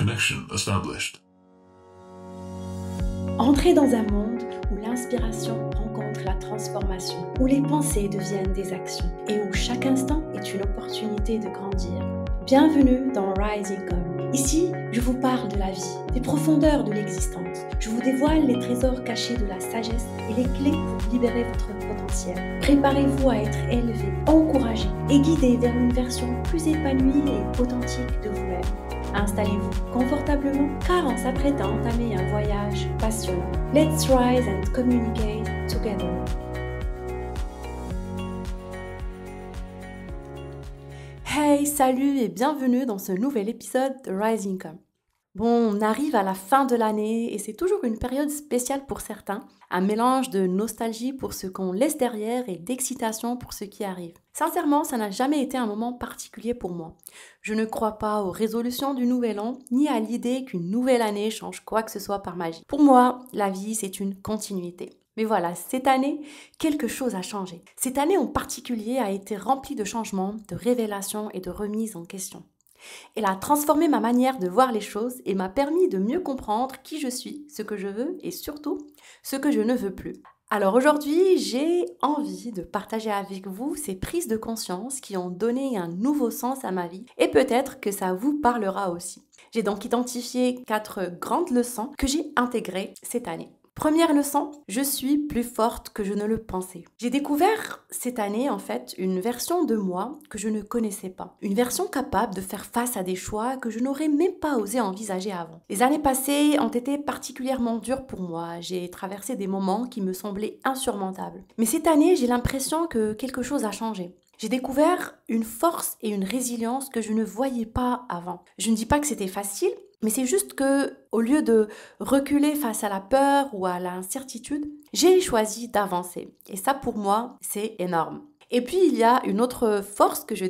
Connection established. Entrez dans un monde où l'inspiration rencontre la transformation, où les pensées deviennent des actions et où chaque instant est une opportunité de grandir. Bienvenue dans Rise Income. Ici, je vous parle de la vie, des profondeurs de l'existence. Je vous dévoile les trésors cachés de la sagesse et les clés pour libérer votre potentiel. Préparez-vous à être élevé, encouragé et guidé vers une version plus épanouie et authentique de vous-même. Installez-vous confortablement car on s'apprête à entamer un voyage passionnant. Let's rise and communicate together. Hey, salut et bienvenue dans ce nouvel épisode de Rise Income. Bon, on arrive à la fin de l'année et c'est toujours une période spéciale pour certains, un mélange de nostalgie pour ce qu'on laisse derrière et d'excitation pour ce qui arrive. Sincèrement, ça n'a jamais été un moment particulier pour moi. Je ne crois pas aux résolutions du nouvel an, ni à l'idée qu'une nouvelle année change quoi que ce soit par magie. Pour moi, la vie, c'est une continuité. Mais voilà, cette année, quelque chose a changé. Cette année en particulier a été remplie de changements, de révélations et de remises en question. Elle a transformé ma manière de voir les choses et m'a permis de mieux comprendre qui je suis, ce que je veux et surtout ce que je ne veux plus. Alors aujourd'hui, j'ai envie de partager avec vous ces prises de conscience qui ont donné un nouveau sens à ma vie et peut-être que ça vous parlera aussi. J'ai donc identifié 4 grandes leçons que j'ai intégrées cette année. Première leçon, je suis plus forte que je ne le pensais. J'ai découvert cette année en fait une version de moi que je ne connaissais pas. Une version capable de faire face à des choix que je n'aurais même pas osé envisager avant. Les années passées ont été particulièrement dures pour moi. J'ai traversé des moments qui me semblaient insurmontables. Mais cette année, j'ai l'impression que quelque chose a changé. J'ai découvert une force et une résilience que je ne voyais pas avant. Je ne dis pas que c'était facile, mais c'est juste que, au lieu de reculer face à la peur ou à l'incertitude, j'ai choisi d'avancer. Et ça, pour moi, c'est énorme. Et puis, il y a une autre force que j'ai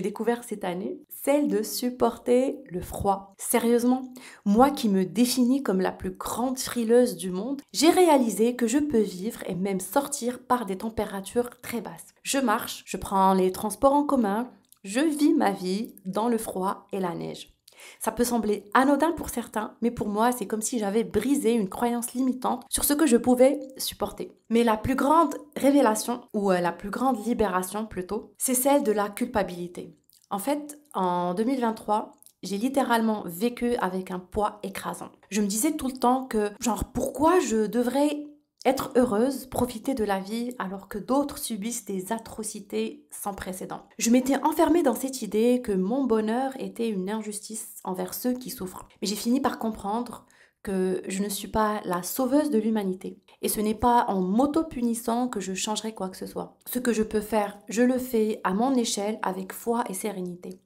découvert cette année, celle de supporter le froid. Sérieusement, moi qui me définis comme la plus grande frileuse du monde, j'ai réalisé que je peux vivre et même sortir par des températures très basses. Je marche, je prends les transports en commun, je vis ma vie dans le froid et la neige. Ça peut sembler anodin pour certains, mais pour moi, c'est comme si j'avais brisé une croyance limitante sur ce que je pouvais supporter. Mais la plus grande révélation, ou la plus grande libération plutôt, c'est celle de la culpabilité. En fait, en 2023, j'ai littéralement vécu avec un poids écrasant. Je me disais tout le temps que, pourquoi je devrais être heureuse, profiter de la vie alors que d'autres subissent des atrocités sans précédent. Je m'étais enfermée dans cette idée que mon bonheur était une injustice envers ceux qui souffrent. Mais j'ai fini par comprendre que je ne suis pas la sauveuse de l'humanité. Et ce n'est pas en m'auto-punissant que je changerai quoi que ce soit. Ce que je peux faire, je le fais à mon échelle avec foi et sérénité.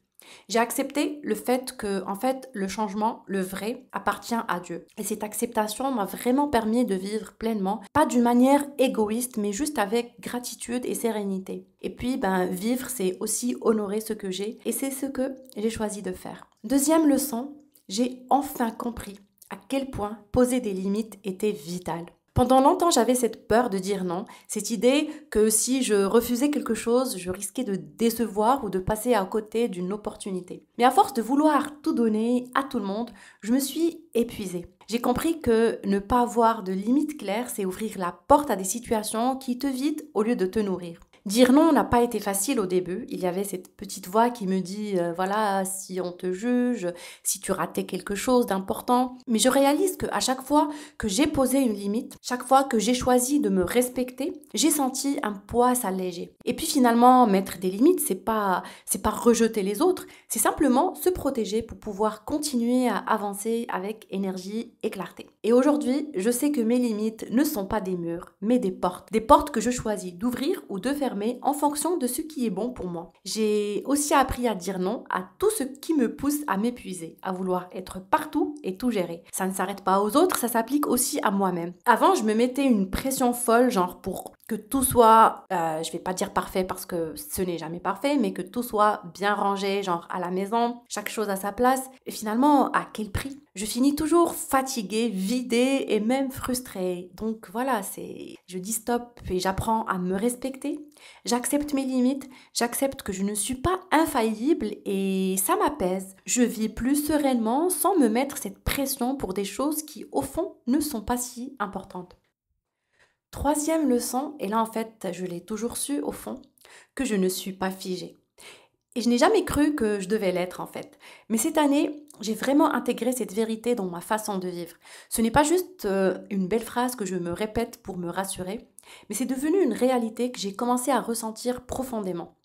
J'ai accepté le fait que, le changement, le vrai, appartient à Dieu. Et cette acceptation m'a vraiment permis de vivre pleinement, pas d'une manière égoïste, mais juste avec gratitude et sérénité. Et puis, vivre, c'est aussi honorer ce que j'ai, et c'est ce que j'ai choisi de faire. Deuxième leçon, j'ai enfin compris à quel point poser des limites était vital. Pendant longtemps, j'avais cette peur de dire non, cette idée que si je refusais quelque chose, je risquais de décevoir ou de passer à côté d'une opportunité. Mais à force de vouloir tout donner à tout le monde, je me suis épuisée. J'ai compris que ne pas avoir de limites claires, c'est ouvrir la porte à des situations qui te vident au lieu de te nourrir. Dire non n'a pas été facile au début. Il y avait cette petite voix qui me dit si on te juge, si tu ratais quelque chose d'important. Mais je réalise qu'à chaque fois que j'ai posé une limite, chaque fois que j'ai choisi de me respecter, j'ai senti un poids s'alléger. Et puis finalement, mettre des limites, c'est pas rejeter les autres, c'est simplement se protéger pour pouvoir continuer à avancer avec énergie et clarté. Et aujourd'hui, je sais que mes limites ne sont pas des murs, mais des portes. Des portes que je choisis d'ouvrir ou de fermer en fonction de ce qui est bon pour moi. J'ai aussi appris à dire non à tout ce qui me pousse à m'épuiser, à vouloir être partout et tout gérer. Ça ne s'arrête pas aux autres, ça s'applique aussi à moi-même. Avant, je me mettais une pression folle, pour que tout soit, je vais pas dire parfait parce que ce n'est jamais parfait, mais que tout soit bien rangé, genre à la maison, chaque chose à sa place. Et finalement, à quel prix? Je finis toujours fatiguée, vidée et même frustrée. Donc voilà, je dis stop et j'apprends à me respecter. J'accepte mes limites, j'accepte que je ne suis pas infaillible et ça m'apaise. Je vis plus sereinement sans me mettre cette pression pour des choses qui, au fond, ne sont pas si importantes. Troisième leçon, et là en fait je l'ai toujours su au fond, que je ne suis pas figée. Et je n'ai jamais cru que je devais l'être en fait. Mais cette année, j'ai vraiment intégré cette vérité dans ma façon de vivre. Ce n'est pas juste une belle phrase que je me répète pour me rassurer, mais c'est devenu une réalité que j'ai commencé à ressentir profondément.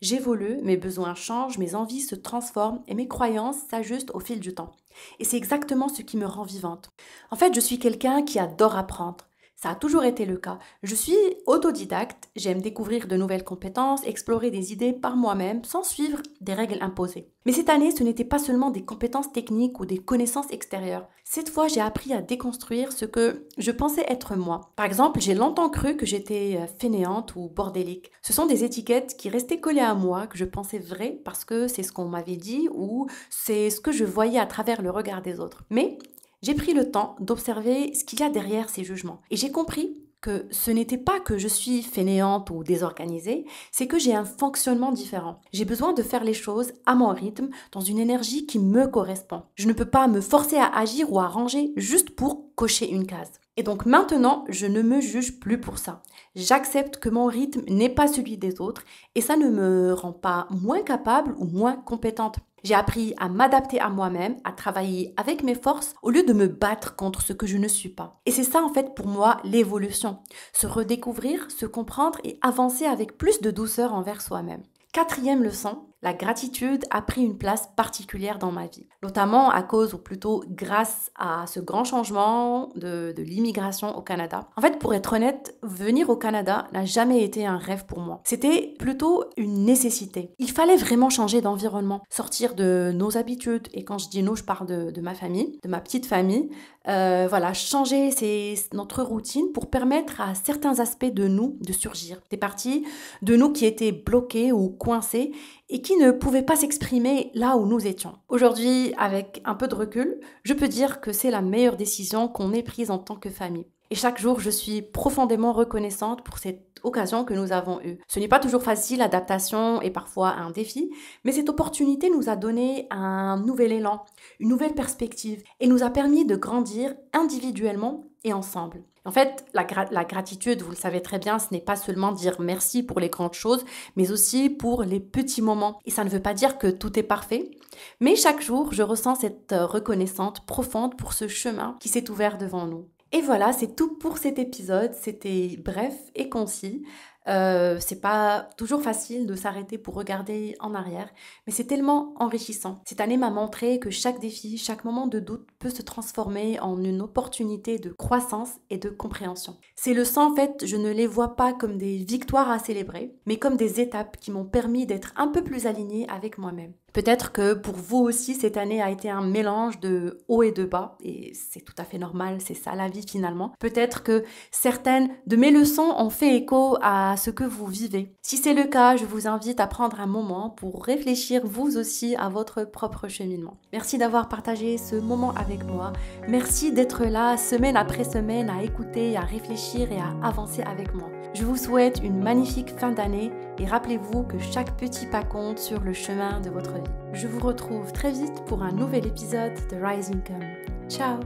J'évolue, mes besoins changent, mes envies se transforment et mes croyances s'ajustent au fil du temps. Et c'est exactement ce qui me rend vivante. En fait, je suis quelqu'un qui adore apprendre. Ça a toujours été le cas. Je suis autodidacte, j'aime découvrir de nouvelles compétences, explorer des idées par moi-même sans suivre des règles imposées. Mais cette année, ce n'était pas seulement des compétences techniques ou des connaissances extérieures. Cette fois, j'ai appris à déconstruire ce que je pensais être moi. Par exemple, j'ai longtemps cru que j'étais fainéante ou bordélique. Ce sont des étiquettes qui restaient collées à moi, que je pensais vraies parce que c'est ce qu'on m'avait dit ou c'est ce que je voyais à travers le regard des autres. Mais j'ai pris le temps d'observer ce qu'il y a derrière ces jugements. Et j'ai compris que ce n'était pas que je suis fainéante ou désorganisée, c'est que j'ai un fonctionnement différent. J'ai besoin de faire les choses à mon rythme, dans une énergie qui me correspond. Je ne peux pas me forcer à agir ou à ranger juste pour cocher une case. Et donc maintenant, je ne me juge plus pour ça. J'accepte que mon rythme n'est pas celui des autres et ça ne me rend pas moins capable ou moins compétente. J'ai appris à m'adapter à moi-même, à travailler avec mes forces au lieu de me battre contre ce que je ne suis pas. Et c'est ça en fait pour moi l'évolution. Se redécouvrir, se comprendre et avancer avec plus de douceur envers soi-même. Quatrième leçon, la gratitude a pris une place particulière dans ma vie, notamment à cause ou plutôt grâce à ce grand changement de l'immigration au Canada. En fait, pour être honnête, venir au Canada n'a jamais été un rêve pour moi. C'était plutôt une nécessité. Il fallait vraiment changer d'environnement, sortir de nos habitudes, et quand je dis nous, je parle de ma famille, de ma petite famille, changer notre routine pour permettre à certains aspects de nous de surgir. Des parties de nous qui étaient bloquées ou coincées et qui ne pouvaient pas s'exprimer là où nous étions. Aujourd'hui, avec un peu de recul, je peux dire que c'est la meilleure décision qu'on ait prise en tant que famille. Et chaque jour, je suis profondément reconnaissante pour cette occasion que nous avons eue. Ce n'est pas toujours facile, l'adaptation est parfois un défi, mais cette opportunité nous a donné un nouvel élan, une nouvelle perspective et nous a permis de grandir individuellement et ensemble. En fait, la gratitude, vous le savez très bien, ce n'est pas seulement dire merci pour les grandes choses, mais aussi pour les petits moments. Et ça ne veut pas dire que tout est parfait, mais chaque jour, je ressens cette reconnaissance profonde pour ce chemin qui s'est ouvert devant nous. Et voilà, c'est tout pour cet épisode. C'était bref et concis. C'est pas toujours facile de s'arrêter pour regarder en arrière, mais c'est tellement enrichissant. Cette année m'a montré que chaque défi, chaque moment de doute peut se transformer en une opportunité de croissance et de compréhension. Ces leçons, en fait, je ne les vois pas comme des victoires à célébrer, mais comme des étapes qui m'ont permis d'être un peu plus alignée avec moi-même. Peut-être que pour vous aussi, cette année a été un mélange de haut et de bas, et c'est tout à fait normal, c'est ça la vie finalement. Peut-être que certaines de mes leçons ont fait écho à ce que vous vivez. Si c'est le cas, je vous invite à prendre un moment pour réfléchir vous aussi à votre propre cheminement. Merci d'avoir partagé ce moment avec moi. Merci d'être là semaine après semaine à écouter, à réfléchir et à avancer avec moi. Je vous souhaite une magnifique fin d'année et rappelez-vous que chaque petit pas compte sur le chemin de votre vie. Je vous retrouve très vite pour un nouvel épisode de Rise Income. Ciao!